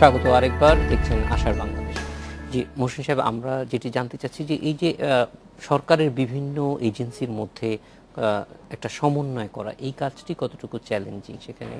স্বাগত আরেকবার, দেখছেন আশার বাংলাদেশ। জি মহসিন সাহেব, আমরা যেটি জানতে চাচ্ছি যে এই যে সরকারের বিভিন্ন এজেন্সির মধ্যে একটা সমন্বয় করা, এই কাজটি কতটুকু চ্যালেঞ্জিং, সেখানে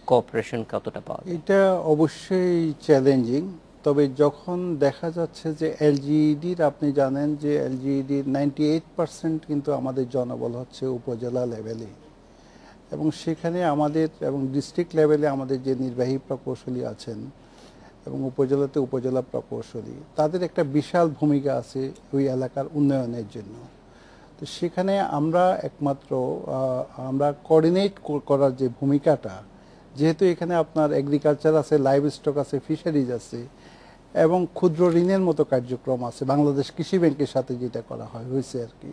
কোঅপারেশন কতটা পাওয়া যায়? এটা অবশ্যই চ্যালেঞ্জিং। তবে যখন দেখা যাচ্ছে যে এলজিইডির, আপনি জানেন যে এলজিইডির 98% কিন্তু আমাদের জনবল হচ্ছে উপজেলা লেভেলে, এবং সেখানে আমাদের এবং ডিস্ট্রিক্ট লেভেলে আমাদের যে নির্বাহী প্রকৌশলী আছেন এবং উপজেলাতে উপজেলা প্রকৌশলী, তাদের একটা বিশাল ভূমিকা আছে ওই এলাকার উন্নয়নের জন্য। তো সেখানে আমরা একমাত্র আমরা কোঅর্ডিনেট করার যে ভূমিকাটা, যেহেতু এখানে আপনার এগ্রিকালচার আছে, লাইভ স্টক আছে, ফিশারিজ আছে এবং ক্ষুদ্র ঋণের মতো কার্যক্রম আছে, বাংলাদেশ কৃষি ব্যাংকের সাথে যেটা করা হয়েছে আর কি।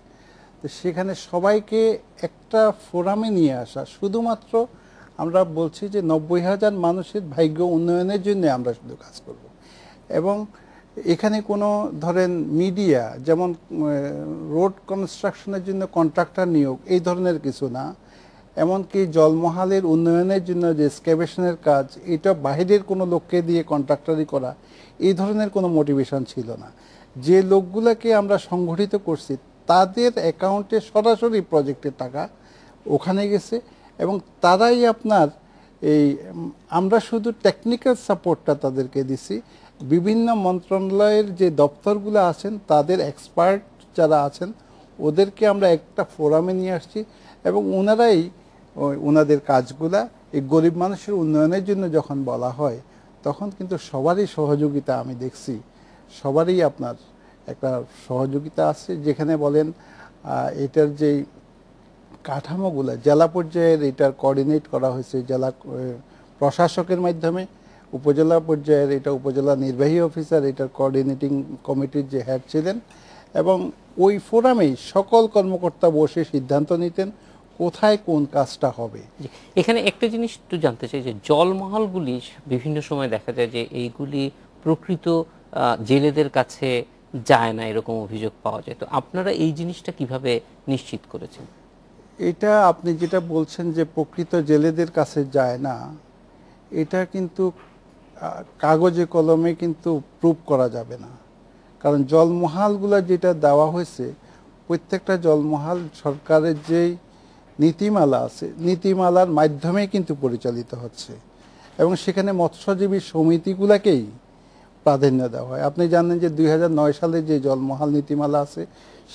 তো সেখানে সবাইকে একটা ফোরামে নিয়ে আসা, শুধুমাত্র আমরা বলছি যে 90,000 মানুষের ভাগ্য উন্নয়নের জন্য আমরা শুধু কাজ করব। এবং এখানে কোনো ধরেন মিডিয়া, যেমন রোড কনস্ট্রাকশনের জন্য কন্ট্রাক্টর নিয়োগ, এই ধরনের কিছু না। এমনকি জলমহালের উন্নয়নের জন্য যে এক্সক্যাভেশনের কাজ, এটা বাহিরের কোনো লোককে দিয়ে কন্ট্রাক্টরি করা, এই ধরনের কোনো মোটিভেশন ছিল না। যে লোকগুলোকে আমরা সংগঠিত করছি তাদের অ্যাকাউন্টে সরাসরি প্রজেক্টের টাকা ওখানে গেছে, এবং তারাই আপনার এই আমরা শুধু টেকনিক্যাল সাপোর্টটা তাদেরকে দিছি। বিভিন্ন মন্ত্রণালয়ের যে দপ্তরগুলো আছেন তাদের এক্সপার্ট যারা আছেন ওদেরকে আমরা একটা ফোরামে নিয়ে আসছি, এবং ওনারাই ওনাদের কাজগুলা এই গরিব মানুষের উন্নয়নের জন্য যখন বলা হয় তখন কিন্তু সবারই সহযোগিতা আমি দেখছি, সবারই আপনার একটা সহযোগিতা আছে। যেখানে বলেন এটার যেই কাঠামোগুলো জেলা পর্যায়ের, এটার কোঅর্ডিনেট করা হয়েছে জেলা প্রশাসকের মাধ্যমে, উপজেলা পর্যায়ের এটা উপজেলা নির্বাহী অফিসার, এটার কোঅর্ডিনেটিং কমিটির যে হেড ছিলেন, এবং ওই ফোরামেই সকল কর্মকর্তা বসে সিদ্ধান্ত নিতেন কোথায় কোন কাজটা হবে। এখানে একটা জিনিস একটু জানতে চাই যে জলমহলগুলি বিভিন্ন সময় দেখা যায় যে এইগুলি প্রকৃত জেলেদের কাছে যায় না, এরকম অভিযোগ পাওয়া যায়। তো আপনারা এই জিনিসটা কিভাবে নিশ্চিত করেছেন? এটা আপনি যেটা বলছেন যে প্রকৃত জেলেদের কাছে যায় না, এটা কিন্তু কাগজে কলমে কিন্তু প্রুভ করা যাবে না। কারণ জলমহালগুলো যেটা দেওয়া হয়েছে, প্রত্যেকটা জলমহাল সরকারের যেই নীতিমালা আছে, নীতিমালার মাধ্যমে কিন্তু পরিচালিত হচ্ছে, এবং সেখানে মৎস্যজীবী সমিতিগুলোকেই প্রাধান্য দেওয়া হয়। আপনি জানেন যে 2009 সালে যে জলমহাল নীতিমালা আছে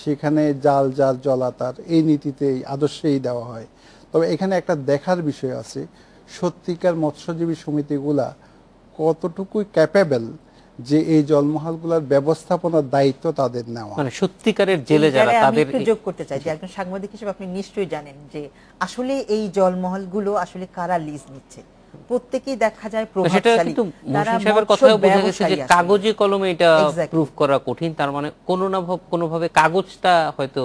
সেখানে জাল জাল জলাতার এই নীতিতেই আদর্শেই দেওয়া হয়। তবে এখানে একটা দেখার বিষয় আছে, সত্যিকার মৎস্যজীবী সমিতিগুলা কতটুকু ক্যাপেবল যে এই জলমহালগুলোর ব্যবস্থাপনার দায়িত্ব তাদের নেওয়া। মানে সত্যিকারের জেলে যারা, তাদের যোগ করতে চাই যে একজন সাংবাদিক হিসেবে আপনি নিশ্চয়ই জানেন যে আসলে এই জলমহলগুলো আসলে কারা লিজ নিচ্ছে। প্রত্যেকেই দেখা যায় প্রভাবশালী, তারা মহসিন কথাও বোঝা গেছে যে কাগজে কলমে এটা প্রুফ করা কঠিন। তার মানে কোনোভাবে কাগজটা হয়তো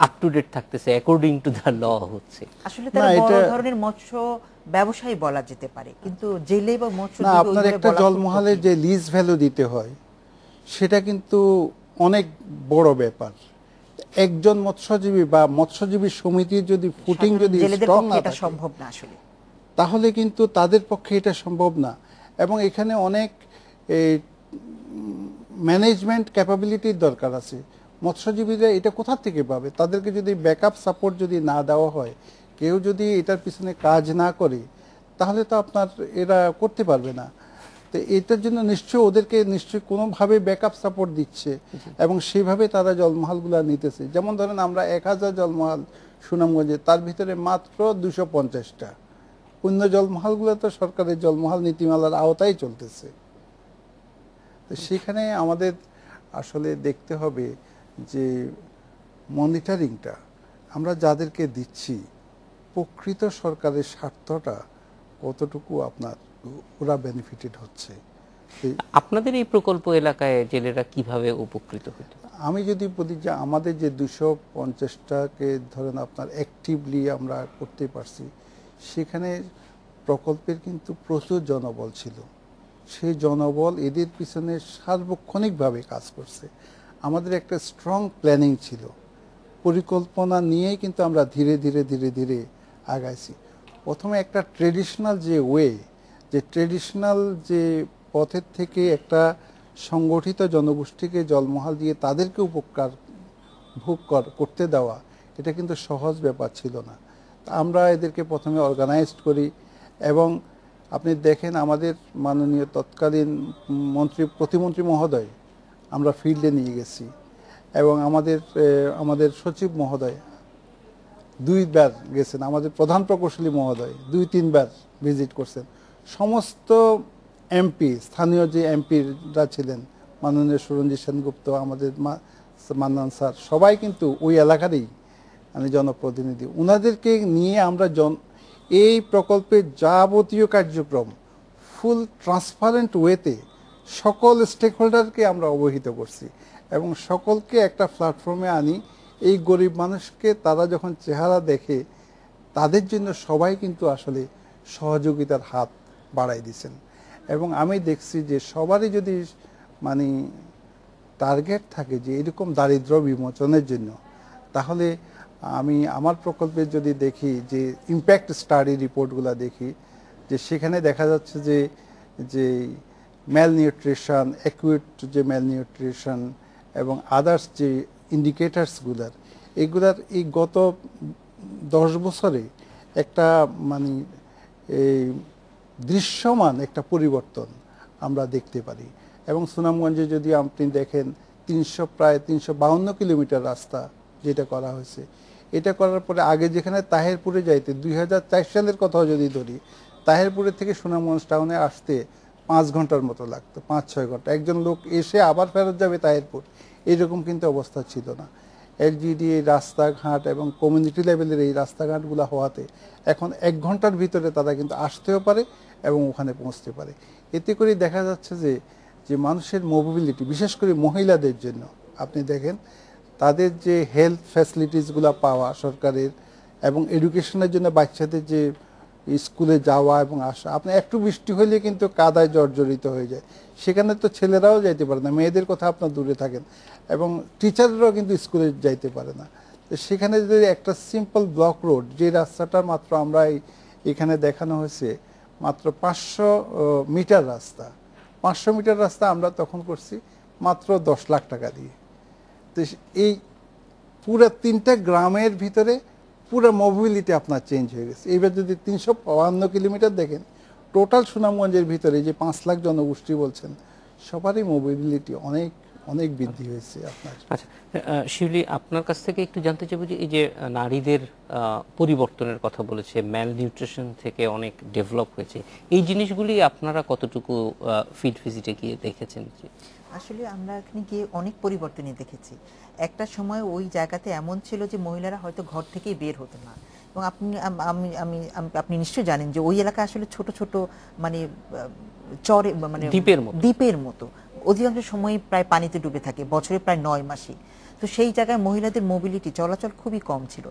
আপ টু ডেট থাকতেছে, অ্যাকর্ডিং টু দ্য ল হচ্ছে। আসলে তারা বড় ধরনের মৎস্য ব্যবসায়ী বলা যেতে পারে, কিন্তু জেলে বা মৎস্য না, আপনার একটা জলমহলে যে লিজ ভ্যালু দিতে হয় সেটা কিন্তু অনেক বড় ব্যাপার। একজন মৎস্যজীবী বা মৎস্যজীবী সমিতির যদি ফুটিং যদি স্ট্রং না থাকে, সম্ভব না আসলে, তাহলে কিন্তু তাদের পক্ষে এটা সম্ভব না। এবং এখানে অনেক ম্যানেজমেন্ট ক্যাপাবিলিটির দরকার আছে। মৎস্যজীবীরা এটা কোথা থেকে পাবে? তাদেরকে যদি ব্যাকআপ সাপোর্ট যদি না দেওয়া হয়, কেউ যদি এটার পিছনে কাজ না করে, তাহলে তো আপনার এরা করতে পারবে না। তো এটার জন্য নিশ্চয়ই ওদেরকে নিশ্চয়ই কোনোভাবে ব্যাকআপ সাপোর্ট দিচ্ছে, এবং সেইভাবে তারা জলমহালগুলো নিতেছে। যেমন ধরেন আমরা 1000 জলমহাল সুনামগঞ্জে, তার ভিতরে মাত্র 250টা। অন্য জলমহালগুলো তো সরকারের জলমহাল নীতিমালার আওতায় চলতেছে। তো সেখানে আমাদের আসলে দেখতে হবে যে মনিটরিংটা আমরা যাদেরকে দিচ্ছি, প্রকৃত সরকারের স্বার্থটা কতটুকু আপনার ওরা বেনিফিটেড হচ্ছে। আপনাদের এই প্রকল্প এলাকায় জেলেরা কিভাবে উপকৃত হতো? আমি যদি বলি যে আমাদের যে 250টাকে ধরেন আপনার অ্যাক্টিভলি আমরা করতে পারছি, সেখানে প্রকল্পের কিন্তু প্রচুর জনবল ছিল। সেই জনবল এদের পিছনে সার্বক্ষণিকভাবে কাজ করছে। আমাদের একটা স্ট্রং প্ল্যানিং ছিল, পরিকল্পনা নিয়েই কিন্তু আমরা ধীরে ধীরে ধীরে ধীরে আগাইছি। প্রথমে একটা ট্রেডিশনাল যে ওয়ে, যে ট্রেডিশনাল যে পথের থেকে একটা সংগঠিত জনগোষ্ঠীকে জলমহাল দিয়ে তাদেরকে উপকার ভোগ করতে দেওয়া, এটা কিন্তু সহজ ব্যাপার ছিল না। আমরা এদেরকে প্রথমে অর্গানাইজড করি এবং আপনি দেখেন আমাদের মাননীয় তৎকালীন প্রতিমন্ত্রী মহোদয় আমরা ফিল্ডে নিয়ে গেছি এবং আমাদের সচিব মহোদয় 2 বার গেছেন, আমাদের প্রধান প্রকৌশলী মহোদয় 2-3 বার ভিজিট করছেন। সমস্ত এমপি, স্থানীয় যে এমপিরা ছিলেন, মাননীয় সুরঞ্জিত সেনগুপ্ত, আমাদের মান্নান স্যার, সবাই কিন্তু ওই এলাকারই জনপ্রতিনিধি। ওনাদেরকে নিয়ে আমরা এই প্রকল্পের যাবতীয় কার্যক্রম ফুল ট্রান্সপারেন্ট ওয়েতে সকল স্টেক হোল্ডারকে আমরা অবহিত করছি এবং সকলকে একটা প্ল্যাটফর্মে আনি। এই গরিব মানুষকে তারা যখন চেহারা দেখে, তাদের জন্য সবাই কিন্তু আসলে সহযোগিতার হাত বাড়াই দিয়েছেন। এবং আমি দেখছি যে সবারই যদি টার্গেট থাকে যে এরকম দারিদ্র্য বিমোচনের জন্য, তাহলে আমি আমার প্রকল্পে যদি দেখি যে ইম্প্যাক্ট স্টাডি রিপোর্টগুলো দেখি, যে সেখানে দেখা যাচ্ছে যে ম্যালনিউট্রিশন, অ্যাকুইট যে ম্যালনিউট্রিশন এবং আদার্স যে ইন্ডিকেটার্সগুলার, এগুলার এই গত 10 বছরে একটা এই দৃশ্যমান একটা পরিবর্তন আমরা দেখতে পারি। এবং সুনামগঞ্জে যদি আপনি দেখেন প্রায় 352 কিলোমিটার রাস্তা যেটা করা হয়েছে, এটা করার পরে আগে যেখানে তাহেরপুরে যাইতে 2004 সালের কথাও যদি ধরি, তাহেরপুরের থেকে সুনামগঞ্জ টাউনে আসতে 5 ঘন্টার মতো লাগতো, 5-6 ঘন্টা। একজন লোক এসে আবার ফেরত যাবে তাহেরপুর, এইরকম কিন্তু অবস্থা ছিল না। এলজিডি এই রাস্তাঘাট এবং কমিউনিটি লেভেলের এই রাস্তাঘাটগুলো হওয়াতে এখন 1 ঘন্টার ভিতরে তারা কিন্তু আসতেও পারে এবং ওখানে পৌঁছতে পারে। এতে করে দেখা যাচ্ছে যে মানুষের মোবিলিটি, বিশেষ করে মহিলাদের জন্য আপনি দেখেন তাদের যে হেলথ ফ্যাসিলিটিসগুলো পাওয়া সরকারের, এবং এডুকেশনের জন্য বাচ্চাদের যে স্কুলে যাওয়া এবং আসা, আপনি একটু বৃষ্টি হলে কিন্তু কাদায় জর্জরিত হয়ে যায়, সেখানে তো ছেলেরাও যাইতে পারে না, মেয়েদের কথা আপনার দূরে থাকেন, এবং টিচাররাও কিন্তু স্কুলে যাইতে পারে না। তো সেখানে যদি একটা সিম্পল ব্লক রোড, যে রাস্তাটা মাত্র আমরা এখানে দেখানো হয়েছে মাত্র 500 মিটার রাস্তা, 500 মিটার রাস্তা আমরা তখন করছি মাত্র 10 লাখ টাকা দিয়ে। তো এই পুরো 3টা গ্রামের ভিতরে পুরো মোবিলিটি আপনার চেঞ্জ হয়ে গেছে। এইবার যদি 352 কিলোমিটার দেখেন, টোটাল সুনামগঞ্জের ভিতরে যে 5 লাখ জনগোষ্ঠী বলছেন, সবারই মোবিলিটি অনেক অনেক বৃদ্ধি হয়েছে আপনার। আচ্ছা শিউলি, আপনার কাছ থেকে একটু জানতে চাইবো যে এই যে নারীদের পরিবর্তনের কথা বলেছে, ম্যাল নিউট্রিশন থেকে অনেক ডেভেলপ হয়েছে, এই জিনিসগুলি আপনারা কতটুকু ফিল্ড ভিজিটে গিয়ে দেখেছেন? আসলে আমরা এখানে গিয়ে অনেক পরিবর্তনই দেখেছি। একটা সময় ওই জায়গাতে এমন ছিল যে মহিলারা হয়তো ঘর থেকেই বের হতো না, এবং আপনি নিশ্চয়ই জানেন যে ওই এলাকা আসলে ছোট ছোট চরে, দ্বীপের মতো, অধিকাংশ সময় প্রায় পানিতে ডুবে থাকে, বছরে প্রায় 9 মাসই। তো সেই জায়গায় মহিলাদের মোবিলিটি, চলাচল খুবই কম ছিল।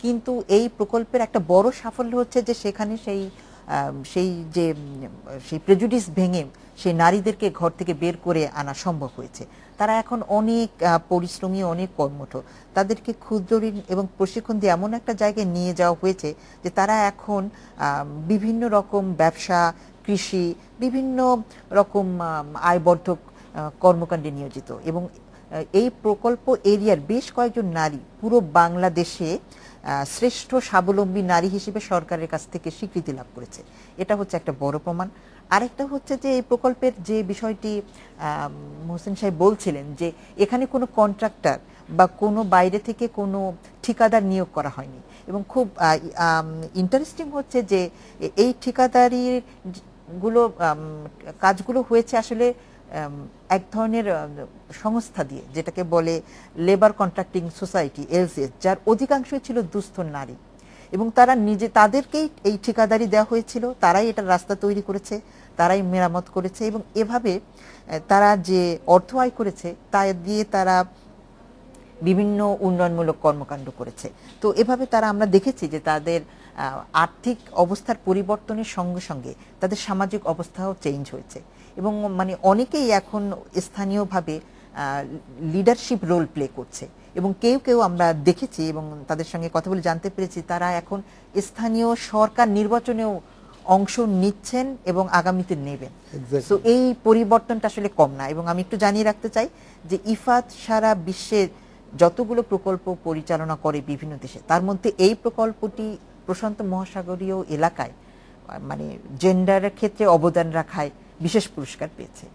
কিন্তু এই প্রকল্পের একটা বড় সাফল্য হচ্ছে যে সেখানে সেই প্রেজুডিস ভেঙে সেই নারীদেরকে ঘর থেকে বের করে আনা সম্ভব হয়েছে। তারা এখন অনেক পরিশ্রমী, অনেক কর্মঠ। তাদেরকে ক্ষুদ্র ঋণ এবং প্রশিক্ষণ দিয়ে এমন একটা জায়গায় নিয়ে যাওয়া হয়েছে যে তারা এখন বিভিন্ন রকম ব্যবসা, কৃষি, বিভিন্ন রকম আয়বর্ধক কর্মকাণ্ডে নিয়োজিত। এবং এই প্রকল্প এরিয়ার বেশ কয়েকজন নারী পুরো বাংলাদেশে শ্রেষ্ঠ স্বাবলম্বী নারী হিসেবে সরকারের কাছ থেকে স্বীকৃতি লাভ করেছে। এটা হচ্ছে একটা বড় প্রমাণ। আরেকটা হচ্ছে যে এই প্রকল্পের যে বিষয়টি মোহসেন সাহেব বলছিলেন, যে এখানে কোনো কন্ট্রাক্টর বা কোনো বাইরে থেকে কোনো ঠিকাদার নিয়োগ করা হয়নি। এবং খুব ইন্টারেস্টিং হচ্ছে যে এই ঠিকাদারির কাজগুলো হয়েছে আসলে এক ধরনের সংস্থা দিয়ে, যেটাকে বলে লেবার কন্ট্রাক্টিং সোসাইটি, এলসিএস, যার অধিকাংশই ছিল দুস্থ নারী। এবং তারা তাদেরকেই এই ঠিকাদারি দেওয়া হয়েছিল, তারাই এটা রাস্তা তৈরি করেছে, তারাই মেরামত করেছে, এবং এভাবে তারা যে অর্থ আয় করেছে তা দিয়ে তারা বিভিন্ন উন্নয়নমূলক কর্মকাণ্ড করেছে। তো এভাবে আমরা দেখেছি যে তাদের আর্থিক অবস্থার পরিবর্তনের সঙ্গে সঙ্গে তাদের সামাজিক অবস্থাও চেঞ্জ হয়েছে, এবং অনেকেই এখন স্থানীয়ভাবে লিডারশিপ রোল প্লে করছে। এবং কেউ কেউ আমরা দেখেছি এবং তাদের সঙ্গে কথা বলে জানতে পেরেছি তারা এখন স্থানীয় সরকার নির্বাচনেও অংশ নিচ্ছেন এবং আগামীতে নেবেন। Exactly. সো এই পরিবর্তনটা আসলে কম না। এবং আমি একটু জানিয়ে রাখতে চাই যে ইফাত সারা বিশ্বের যতগুলো প্রকল্প পরিচালনা করে বিভিন্ন দেশে, তার মধ্যে এই প্রকল্পটি প্রশান্ত মহাসাগরীয় এলাকায় মানে জেন্ডারের ক্ষেত্রে অবদান রাখায় বিশেষ পুরস্কার পেয়েছে।